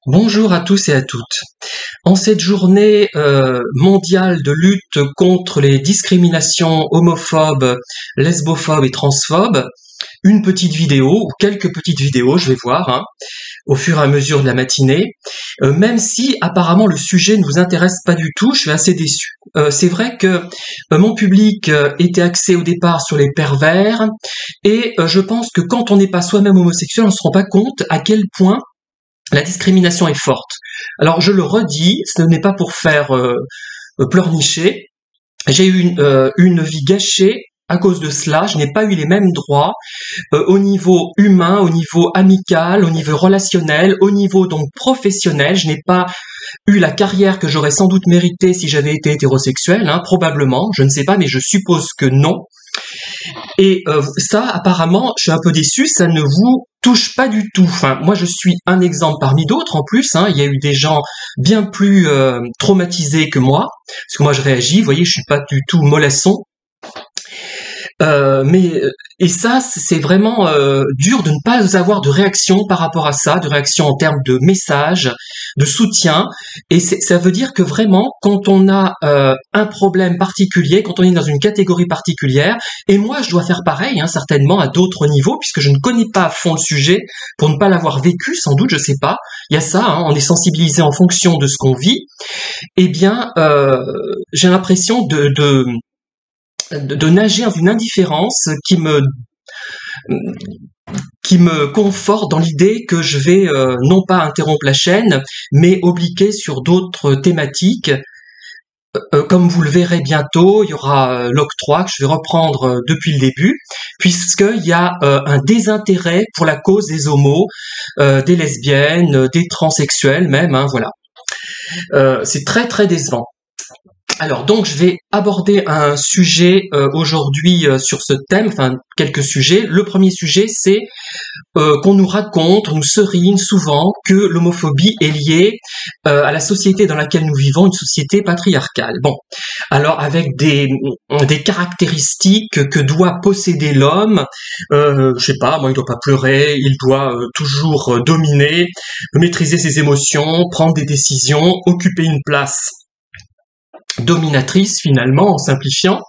Bonjour à tous et à toutes. En cette journée mondiale de lutte contre les discriminations homophobes, lesbophobes et transphobes, une petite vidéo, ou quelques petites vidéos, je vais voir, au fur et à mesure de la matinée, même si apparemment le sujet ne vous intéresse pas du tout, je suis assez déçu. C'est vrai que mon public était axé au départ sur les pervers, et je pense que quand on n'est pas soi-même homosexuel, on ne se rend pas compte à quel point la discrimination est forte. Alors je le redis, ce n'est pas pour faire pleurnicher. J'ai eu une vie gâchée à cause de cela. Je n'ai pas eu les mêmes droits au niveau humain, au niveau amical, au niveau relationnel, au niveau donc professionnel. Je n'ai pas eu la carrière que j'aurais sans doute méritée si j'avais été hétérosexuel, probablement. Je ne sais pas, mais je suppose que non. Et ça, apparemment, je suis un peu déçu, ça ne vous touche pas du tout. Enfin, moi, je suis un exemple parmi d'autres en plus. Il y a eu des gens bien plus traumatisés que moi, parce que moi, je réagis. Vous voyez, je suis pas du tout mollasson. Et ça, c'est vraiment dur de ne pas avoir de réaction par rapport à ça, de réaction en termes de message, de soutien. Et ça veut dire que vraiment, quand on a un problème particulier, quand on est dans une catégorie particulière, et moi, je dois faire pareil, certainement à d'autres niveaux, puisque je ne connais pas à fond le sujet, pour ne pas l'avoir vécu, sans doute, je sais pas. Il y a ça, on est sensibilisé en fonction de ce qu'on vit. Eh bien, j'ai l'impression de nager dans une indifférence qui me conforte dans l'idée que je vais non pas interrompre la chaîne, mais obliquer sur d'autres thématiques. Comme vous le verrez bientôt, il y aura l'octroi que je vais reprendre depuis le début, puisqu'il y a un désintérêt pour la cause des homos, des lesbiennes, des transsexuels même, voilà. C'est très très décevant. Alors donc je vais aborder un sujet aujourd'hui sur ce thème, enfin quelques sujets. Le premier sujet c'est qu'on nous raconte, on nous serigne souvent que l'homophobie est liée à la société dans laquelle nous vivons, une société patriarcale. Bon, alors avec des caractéristiques que doit posséder l'homme, je sais pas, moi il doit pas pleurer, il doit toujours dominer, maîtriser ses émotions, prendre des décisions, occuper une place dominatrice finalement en simplifiant,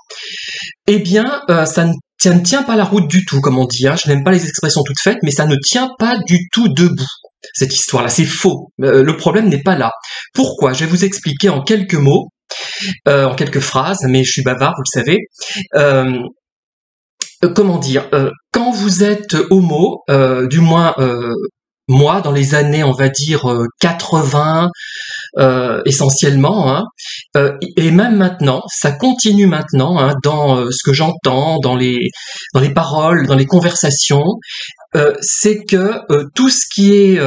eh bien ça ne tient pas la route du tout, comme on dit. Je n'aime pas les expressions toutes faites, mais ça ne tient pas du tout debout. Cette histoire-là, c'est faux. Le problème n'est pas là. Pourquoi? Je vais vous expliquer en quelques mots, en quelques phrases, mais je suis bavard, vous le savez. Comment dire? Quand vous êtes homo, du moins moi, dans les années, on va dire 80, essentiellement, et même maintenant, ça continue maintenant, dans ce que j'entends, dans les paroles, dans les conversations, c'est que tout ce qui est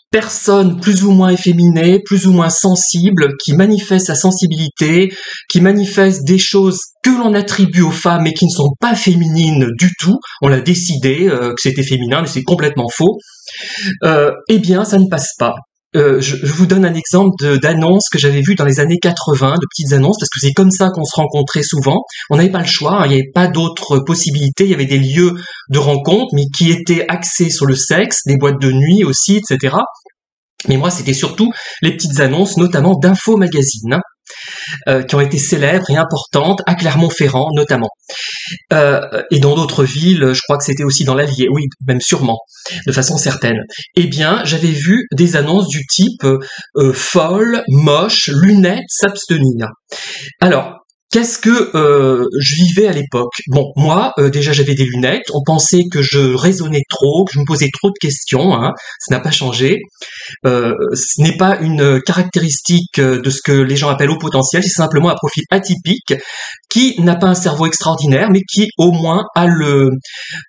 personne plus ou moins efféminée, plus ou moins sensible, qui manifeste sa sensibilité, qui manifeste des choses que l'on attribue aux femmes et qui ne sont pas féminines du tout, on l'a décidé que c'était féminin, mais c'est complètement faux, eh bien ça ne passe pas. Je vous donne un exemple d'annonces que j'avais vues dans les années 80, de petites annonces, parce que c'est comme ça qu'on se rencontrait souvent. On n'avait pas le choix, il n'y avait pas d'autres possibilités, il y avait des lieux de rencontre, mais qui étaient axés sur le sexe, des boîtes de nuit aussi, etc. Mais moi, c'était surtout les petites annonces, notamment d'Info Magazine, qui ont été célèbres et importantes, à Clermont-Ferrand notamment. Et dans d'autres villes, je crois que c'était aussi dans l'Allier, oui, même sûrement, de façon certaine. Eh bien, j'avais vu des annonces du type folle, moche, lunettes, s'abstenir. Alors, qu'est-ce que je vivais à l'époque? Bon, moi, déjà j'avais des lunettes, on pensait que je raisonnais trop, que je me posais trop de questions, ça n'a pas changé. Ce n'est pas une caractéristique de ce que les gens appellent haut potentiel, c'est simplement un profil atypique qui n'a pas un cerveau extraordinaire, mais qui au moins a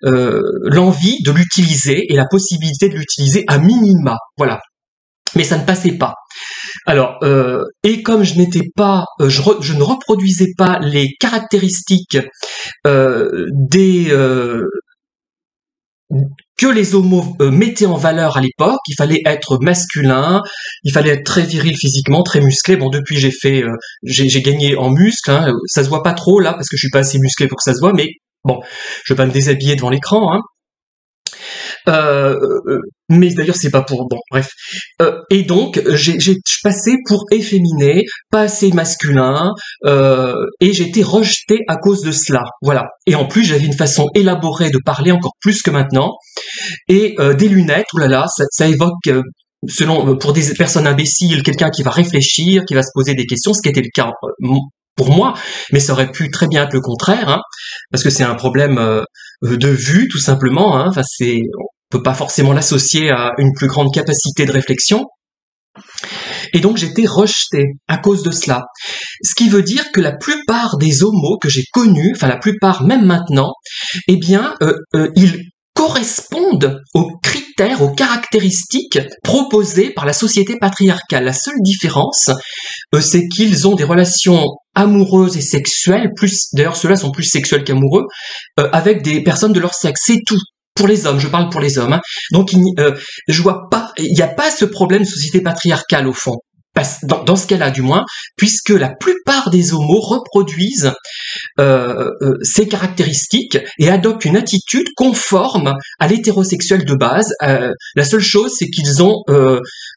l'envie de l'utiliser et la possibilité de l'utiliser à minima. Voilà. Mais ça ne passait pas. Alors, et comme je n'étais pas, je ne reproduisais pas les caractéristiques que les homos mettaient en valeur à l'époque, il fallait être masculin, il fallait être très viril physiquement, très musclé. Bon, depuis j'ai gagné en muscles, ça se voit pas trop là parce que je suis pas assez musclé pour que ça se voit, mais bon, je vais pas me déshabiller devant l'écran. Mais d'ailleurs c'est pas pour bon bref. Et donc je passais pour efféminé, pas assez masculin, et j'étais rejeté à cause de cela. Voilà. Et en plus j'avais une façon élaborée de parler encore plus que maintenant, et des lunettes. Oh là là, ça évoque selon pour des personnes imbéciles, quelqu'un qui va réfléchir, qui va se poser des questions, ce qui était le cas pour moi, mais ça aurait pu très bien être le contraire, hein, parce que c'est un problème de vue tout simplement. Hein, enfin, on peut pas forcément l'associer à une plus grande capacité de réflexion. Et donc j'étais rejeté à cause de cela. Ce qui veut dire que la plupart des homos que j'ai connus, enfin la plupart même maintenant, eh bien ils correspondent aux critères, aux caractéristiques proposées par la société patriarcale. La seule différence, c'est qu'ils ont des relations amoureuses et sexuelles, d'ailleurs ceux-là sont plus sexuels qu'amoureux, avec des personnes de leur sexe, c'est tout. Pour les hommes, je parle pour les hommes. Hein. Donc je vois pas, il n'y a pas ce problème de société patriarcale au fond. Dans ce cas-là du moins, puisque la plupart des homos reproduisent ces caractéristiques et adoptent une attitude conforme à l'hétérosexuel de base. La seule chose, c'est qu'ils sont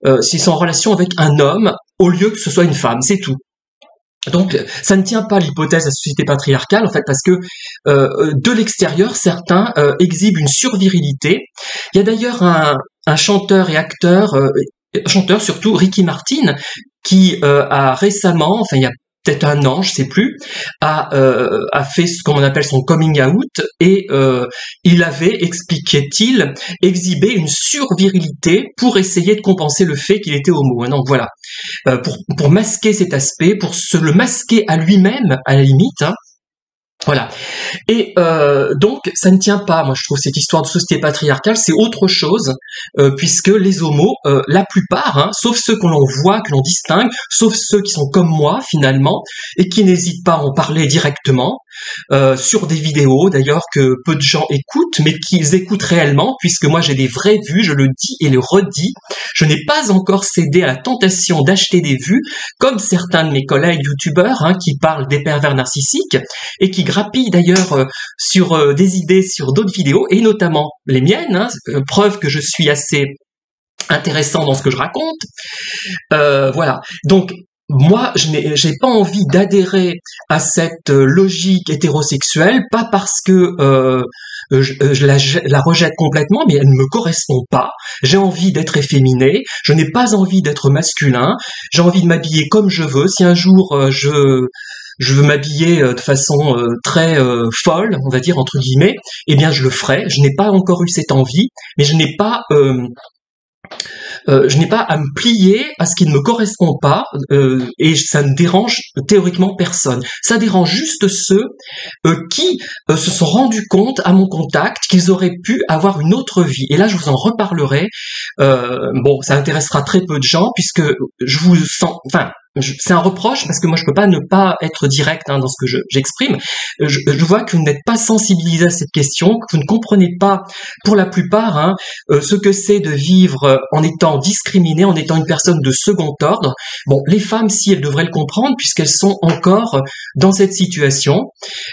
en relation avec un homme au lieu que ce soit une femme, c'est tout. Donc, ça ne tient pas l'hypothèse de la société patriarcale, en fait, parce que de l'extérieur, certains exhibent une survirilité. Il y a d'ailleurs un chanteur et acteur, chanteur surtout, Ricky Martin, qui a récemment, enfin il y a peut-être un an, je sais plus, a fait ce qu'on appelle son coming out, et il avait, expliquait-il, exhibé une survirilité pour essayer de compenser le fait qu'il était homo. Donc voilà, pour masquer cet aspect, pour se le masquer à lui-même, à la limite, hein. Voilà. Et donc ça ne tient pas, moi je trouve, cette histoire de société patriarcale, c'est autre chose, puisque les homos, la plupart, hein, sauf ceux que l'on voit, que l'on distingue, sauf ceux qui sont comme moi finalement, et qui n'hésitent pas à en parler directement, sur des vidéos d'ailleurs que peu de gens écoutent, mais qu'ils écoutent réellement, puisque moi j'ai des vraies vues, je le dis et le redis, je n'ai pas encore cédé à la tentation d'acheter des vues, comme certains de mes collègues youtubeurs, hein, qui parlent des pervers narcissiques, et qui grappillent d'ailleurs sur des idées sur d'autres vidéos, et notamment les miennes, hein, preuve que je suis assez intéressant dans ce que je raconte. Voilà. Donc, moi, j'ai pas envie d'adhérer à cette logique hétérosexuelle, pas parce que je la rejette complètement, mais elle ne me correspond pas. J'ai envie d'être efféminé, je n'ai pas envie d'être masculin, j'ai envie de m'habiller comme je veux. Si un jour je veux m'habiller de façon très folle, on va dire entre guillemets, eh bien je le ferai. Je n'ai pas encore eu cette envie, mais je n'ai pas à me plier à ce qui ne me correspond pas, et ça ne dérange théoriquement personne. Ça dérange juste ceux qui se sont rendus compte à mon contact qu'ils auraient pu avoir une autre vie. Et là, je vous en reparlerai. Bon, ça intéressera très peu de gens puisque je vous sens... Enfin, c'est un reproche parce que moi je peux pas ne pas être direct, hein, dans ce que j'exprime. Je vois que vous n'êtes pas sensibilisé à cette question, que vous ne comprenez pas pour la plupart, hein, ce que c'est de vivre en étant discriminé, en étant une personne de second ordre. Bon, les femmes, si, elles devraient le comprendre puisqu'elles sont encore dans cette situation,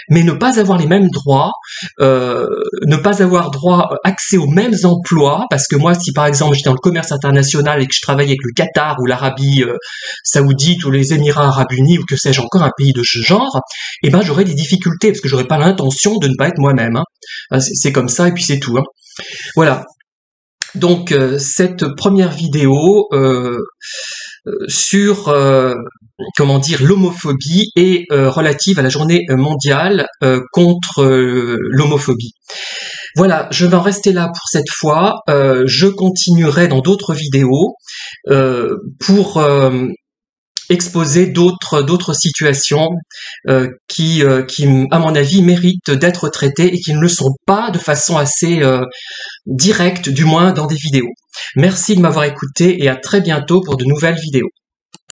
mais ne pas avoir les mêmes droits, ne pas avoir droit accès aux mêmes emplois, parce que moi, si par exemple j'étais dans le commerce international et que je travaillais avec le Qatar ou l'Arabie saoudite ou les Émirats arabes unis ou que sais-je encore, un pays de ce genre, eh ben j'aurais des difficultés parce que j'aurais pas l'intention de ne pas être moi-même. Hein. C'est comme ça et puis c'est tout. Hein. Voilà. Donc cette première vidéo sur comment dire l'homophobie est relative à la journée mondiale contre l'homophobie. Voilà, je vais en rester là pour cette fois. Je continuerai dans d'autres vidéos pour exposer d'autres situations qui, à mon avis, méritent d'être traitées et qui ne le sont pas de façon assez directe, du moins dans des vidéos. Merci de m'avoir écouté et à très bientôt pour de nouvelles vidéos.